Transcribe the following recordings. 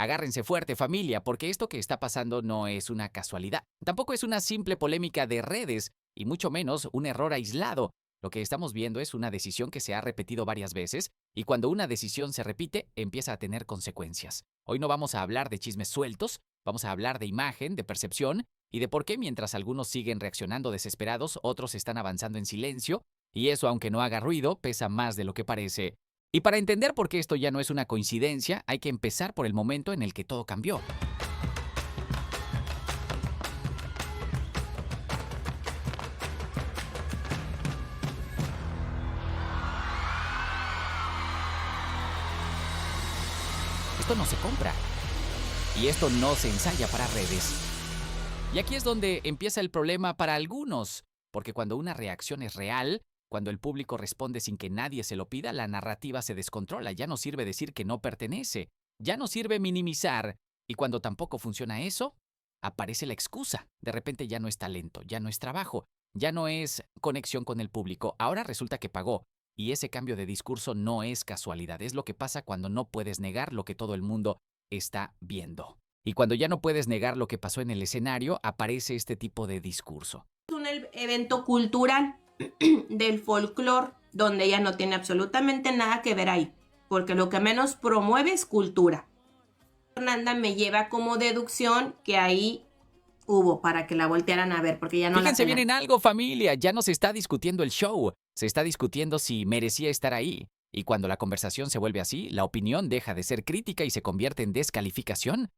Agárrense fuerte, familia, porque esto que está pasando no es una casualidad. Tampoco es una simple polémica de redes, y mucho menos un error aislado. Lo que estamos viendo es una decisión que se ha repetido varias veces, y cuando una decisión se repite, empieza a tener consecuencias. Hoy no vamos a hablar de chismes sueltos, vamos a hablar de imagen, de percepción, y de por qué mientras algunos siguen reaccionando desesperados, otros están avanzando en silencio, y eso, aunque no haga ruido, pesa más de lo que parece. Y para entender por qué esto ya no es una coincidencia, hay que empezar por el momento en el que todo cambió. Esto no se compra y esto no se ensaya para redes. Y aquí es donde empieza el problema para algunos, porque cuando una reacción es real, cuando el público responde sin que nadie se lo pida, la narrativa se descontrola. Ya no sirve decir que no pertenece, ya no sirve minimizar. Y cuando tampoco funciona eso, aparece la excusa. De repente ya no es talento, ya no es trabajo, ya no es conexión con el público. Ahora resulta que pagó. Y ese cambio de discurso no es casualidad, es lo que pasa cuando no puedes negar lo que todo el mundo está viendo. Y cuando ya no puedes negar lo que pasó en el escenario, aparece este tipo de discurso. Un evento cultural del folclore donde ella no tiene absolutamente nada que ver ahí, porque lo que menos promueve es cultura. Fernanda me lleva como deducción que ahí hubo para que la voltearan a ver, porque ya no Fíjense la bien pelan. en algo, familia, ya no se está discutiendo el show, se está discutiendo si merecía estar ahí. Y cuando la conversación se vuelve así, la opinión deja de ser crítica y se convierte en descalificación.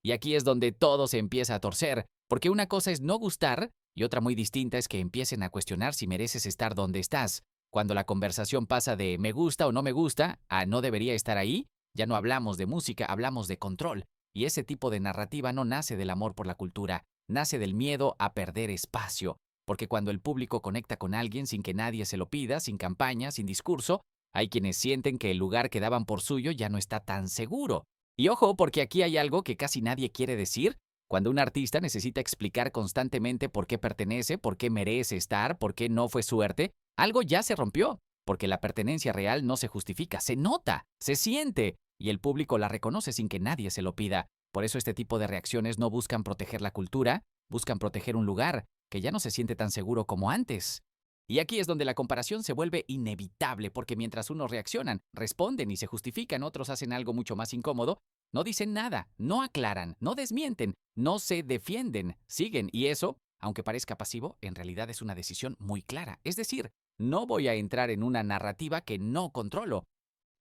Y aquí es donde todo se empieza a torcer, porque una cosa es no gustar y otra muy distinta es que empiecen a cuestionar si mereces estar donde estás. Cuando la conversación pasa de me gusta o no me gusta a no debería estar ahí, ya no hablamos de música, hablamos de control. Y ese tipo de narrativa no nace del amor por la cultura, nace del miedo a perder espacio. Porque cuando el público conecta con alguien sin que nadie se lo pida, sin campaña, sin discurso, hay quienes sienten que el lugar que daban por suyo ya no está tan seguro. Y ojo, porque aquí hay algo que casi nadie quiere decir. Cuando un artista necesita explicar constantemente por qué pertenece, por qué merece estar, por qué no fue suerte, algo ya se rompió, porque la pertenencia real no se justifica, se nota, se siente, y el público la reconoce sin que nadie se lo pida. Por eso este tipo de reacciones no buscan proteger la cultura, buscan proteger un lugar que ya no se siente tan seguro como antes. Y aquí es donde la comparación se vuelve inevitable, porque mientras unos reaccionan, responden y se justifican, otros hacen algo mucho más incómodo, no dicen nada, no aclaran, no desmienten, no se defienden, siguen. Y eso, aunque parezca pasivo, en realidad es una decisión muy clara. Es decir, no voy a entrar en una narrativa que no controlo,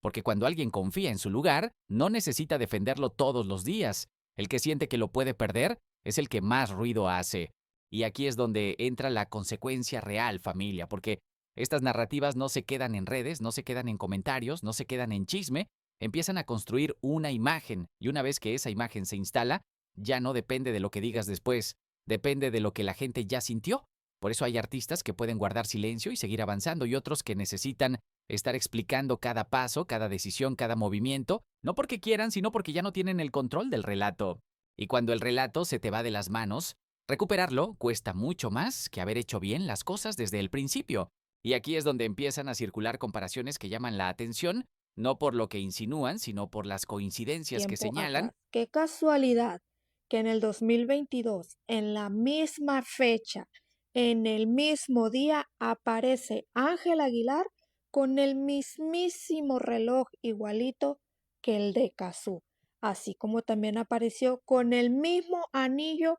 porque cuando alguien confía en su lugar, no necesita defenderlo todos los días. El que siente que lo puede perder es el que más ruido hace. Y aquí es donde entra la consecuencia real, familia, porque estas narrativas no se quedan en redes, no se quedan en comentarios, no se quedan en chisme, empiezan a construir una imagen, y una vez que esa imagen se instala, ya no depende de lo que digas después, depende de lo que la gente ya sintió. Por eso hay artistas que pueden guardar silencio y seguir avanzando y otros que necesitan estar explicando cada paso, cada decisión, cada movimiento, no porque quieran, sino porque ya no tienen el control del relato. Y cuando el relato se te va de las manos, recuperarlo cuesta mucho más que haber hecho bien las cosas desde el principio. Y aquí es donde empiezan a circular comparaciones que llaman la atención, no por lo que insinúan, sino por las coincidencias que Tiempo señalan. atrás. Qué casualidad que en el 2022, en la misma fecha, en el mismo día, aparece Ángel Aguilar con el mismísimo reloj igualito que el de Cazú, así como también apareció con el mismo anillo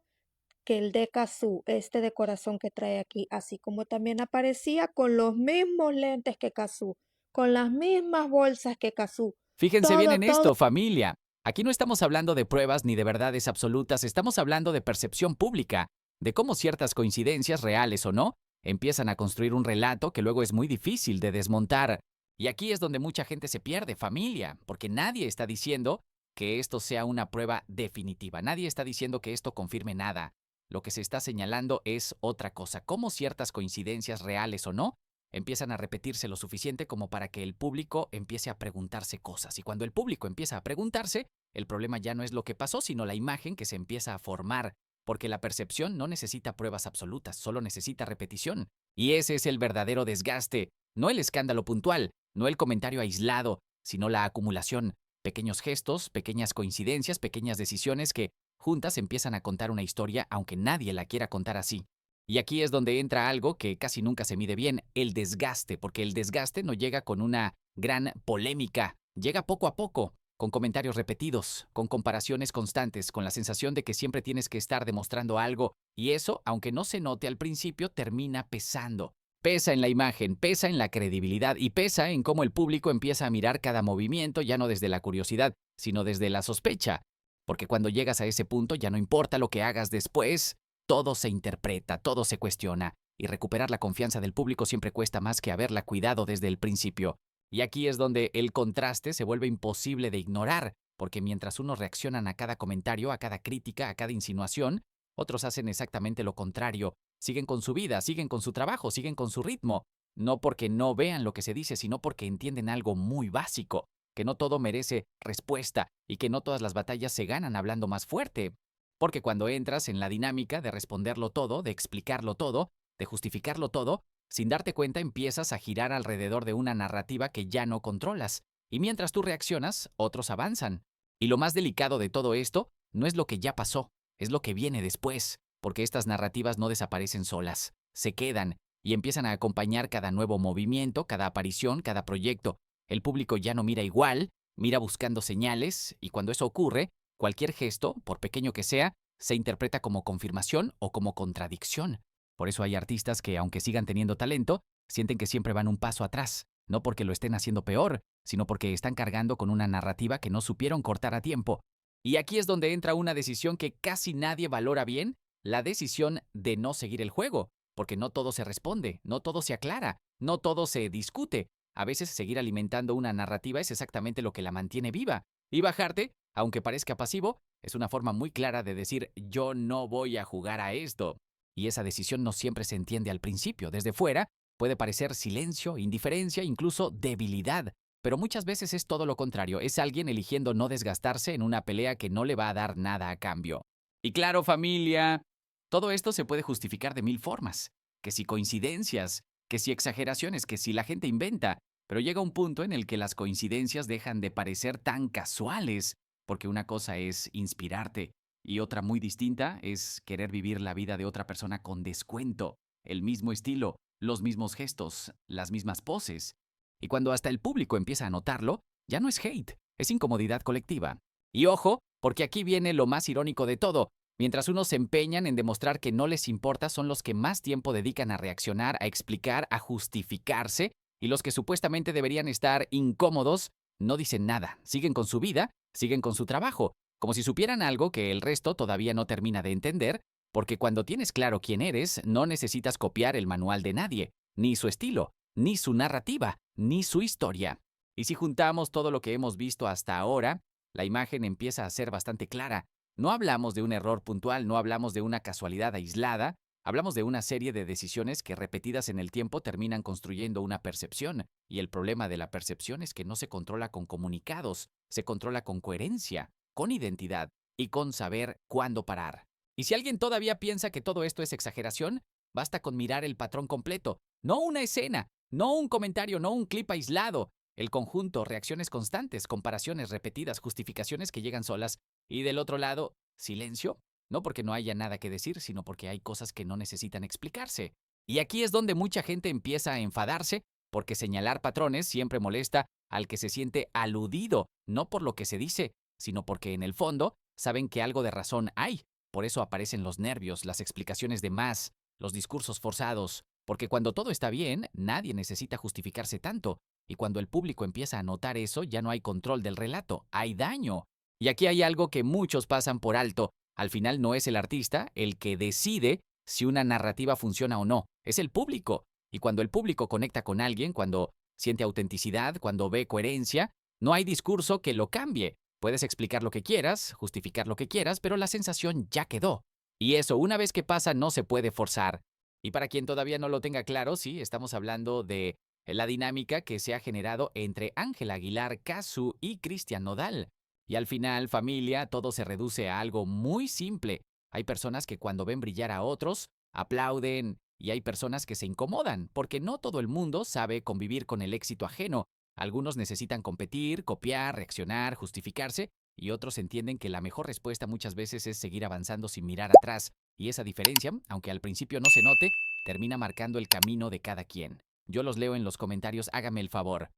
que el de Cazú, este de corazón que trae aquí, así como también aparecía con los mismos lentes que Cazú, con las mismas bolsas que Cazú. Fíjense bien Todo, en todo. esto, familia. Aquí no estamos hablando de pruebas ni de verdades absolutas, estamos hablando de percepción pública, de cómo ciertas coincidencias, reales o no, empiezan a construir un relato que luego es muy difícil de desmontar. Y aquí es donde mucha gente se pierde, familia, porque nadie está diciendo que esto sea una prueba definitiva, nadie está diciendo que esto confirme nada. Lo que se está señalando es otra cosa, cómo ciertas coincidencias, reales o no, empiezan a repetirse lo suficiente como para que el público empiece a preguntarse cosas. Y cuando el público empieza a preguntarse, el problema ya no es lo que pasó, sino la imagen que se empieza a formar, porque la percepción no necesita pruebas absolutas, solo necesita repetición. Y ese es el verdadero desgaste, no el escándalo puntual, no el comentario aislado, sino la acumulación. pequeños gestos, pequeñas coincidencias, pequeñas decisiones que juntas empiezan a contar una historia aunque nadie la quiera contar así. Y aquí es donde entra algo que casi nunca se mide bien, el desgaste, porque el desgaste no llega con una gran polémica, llega poco a poco, con comentarios repetidos, con comparaciones constantes, con la sensación de que siempre tienes que estar demostrando algo, y eso, aunque no se note al principio, termina pesando. Pesa en la imagen, pesa en la credibilidad y pesa en cómo el público empieza a mirar cada movimiento, ya no desde la curiosidad, sino desde la sospecha. Porque cuando llegas a ese punto ya no importa lo que hagas después, todo se interpreta, todo se cuestiona, y recuperar la confianza del público siempre cuesta más que haberla cuidado desde el principio. Y aquí es donde el contraste se vuelve imposible de ignorar, porque mientras unos reaccionan a cada comentario, a cada crítica, a cada insinuación, otros hacen exactamente lo contrario. Siguen con su vida, siguen con su trabajo, siguen con su ritmo. No porque no vean lo que se dice, sino porque entienden algo muy básico, que no todo merece respuesta y que no todas las batallas se ganan hablando más fuerte. Porque cuando entras en la dinámica de responderlo todo, de explicarlo todo, de justificarlo todo, sin darte cuenta empiezas a girar alrededor de una narrativa que ya no controlas. Y mientras tú reaccionas, otros avanzan. Y lo más delicado de todo esto no es lo que ya pasó, es lo que viene después, porque estas narrativas no desaparecen solas, se quedan y empiezan a acompañar cada nuevo movimiento, cada aparición, cada proyecto. El público ya no mira igual, mira buscando señales, y cuando eso ocurre, cualquier gesto, por pequeño que sea, se interpreta como confirmación o como contradicción. Por eso hay artistas que, aunque sigan teniendo talento, sienten que siempre van un paso atrás, no porque lo estén haciendo peor, sino porque están cargando con una narrativa que no supieron cortar a tiempo. Y aquí es donde entra una decisión que casi nadie valora bien, la decisión de no seguir el juego, porque no todo se responde, no todo se aclara, no todo se discute. A veces seguir alimentando una narrativa es exactamente lo que la mantiene viva. Y bajarte, aunque parezca pasivo, es una forma muy clara de decir yo no voy a jugar a esto. Y esa decisión no siempre se entiende al principio. Desde fuera puede parecer silencio, indiferencia, incluso debilidad. Pero muchas veces es todo lo contrario, es alguien eligiendo no desgastarse en una pelea que no le va a dar nada a cambio. Y claro, familia, todo esto se puede justificar de mil formas. Que si coincidencias, que si exageraciones, que si la gente inventa. Pero llega un punto en el que las coincidencias dejan de parecer tan casuales, porque una cosa es inspirarte y otra muy distinta es querer vivir la vida de otra persona con descuento, el mismo estilo, los mismos gestos, las mismas poses. Y cuando hasta el público empieza a notarlo, ya no es hate, es incomodidad colectiva. Y ojo, porque aquí viene lo más irónico de todo. Mientras unos se empeñan en demostrar que no les importa, son los que más tiempo dedican a reaccionar, a explicar, a justificarse, y los que supuestamente deberían estar incómodos no dicen nada, siguen con su vida, siguen con su trabajo, como si supieran algo que el resto todavía no termina de entender, porque cuando tienes claro quién eres, no necesitas copiar el manual de nadie, ni su estilo, ni su narrativa, ni su historia. Y si juntamos todo lo que hemos visto hasta ahora, la imagen empieza a ser bastante clara. No hablamos de un error puntual, no hablamos de una casualidad aislada, hablamos de una serie de decisiones que repetidas en el tiempo terminan construyendo una percepción. Y el problema de la percepción es que no se controla con comunicados, se controla con coherencia, con identidad y con saber cuándo parar. Y si alguien todavía piensa que todo esto es exageración, basta con mirar el patrón completo, no una escena, no un comentario, no un clip aislado, el conjunto, reacciones constantes, comparaciones repetidas, justificaciones que llegan solas, y del otro lado, silencio, no porque no haya nada que decir, sino porque hay cosas que no necesitan explicarse. Y aquí es donde mucha gente empieza a enfadarse, porque señalar patrones siempre molesta al que se siente aludido, no por lo que se dice, sino porque en el fondo saben que algo de razón hay. Por eso aparecen los nervios, las explicaciones de más, los discursos forzados, porque cuando todo está bien, nadie necesita justificarse tanto, y cuando el público empieza a notar eso, ya no hay control del relato, hay daño. Y aquí hay algo que muchos pasan por alto. Al final no es el artista el que decide si una narrativa funciona o no, es el público. Y cuando el público conecta con alguien, cuando siente autenticidad, cuando ve coherencia, no hay discurso que lo cambie. Puedes explicar lo que quieras, justificar lo que quieras, pero la sensación ya quedó. Y eso, una vez que pasa, no se puede forzar. Y para quien todavía no lo tenga claro, sí, estamos hablando de la dinámica que se ha generado entre Ángela Aguilar Casu y Cristian Nodal. Y al final, familia, todo se reduce a algo muy simple. Hay personas que cuando ven brillar a otros, aplauden, y hay personas que se incomodan, porque no todo el mundo sabe convivir con el éxito ajeno. Algunos necesitan competir, copiar, reaccionar, justificarse, y otros entienden que la mejor respuesta muchas veces es seguir avanzando sin mirar atrás, y esa diferencia, aunque al principio no se note, termina marcando el camino de cada quien. Yo los leo en los comentarios, hágame el favor.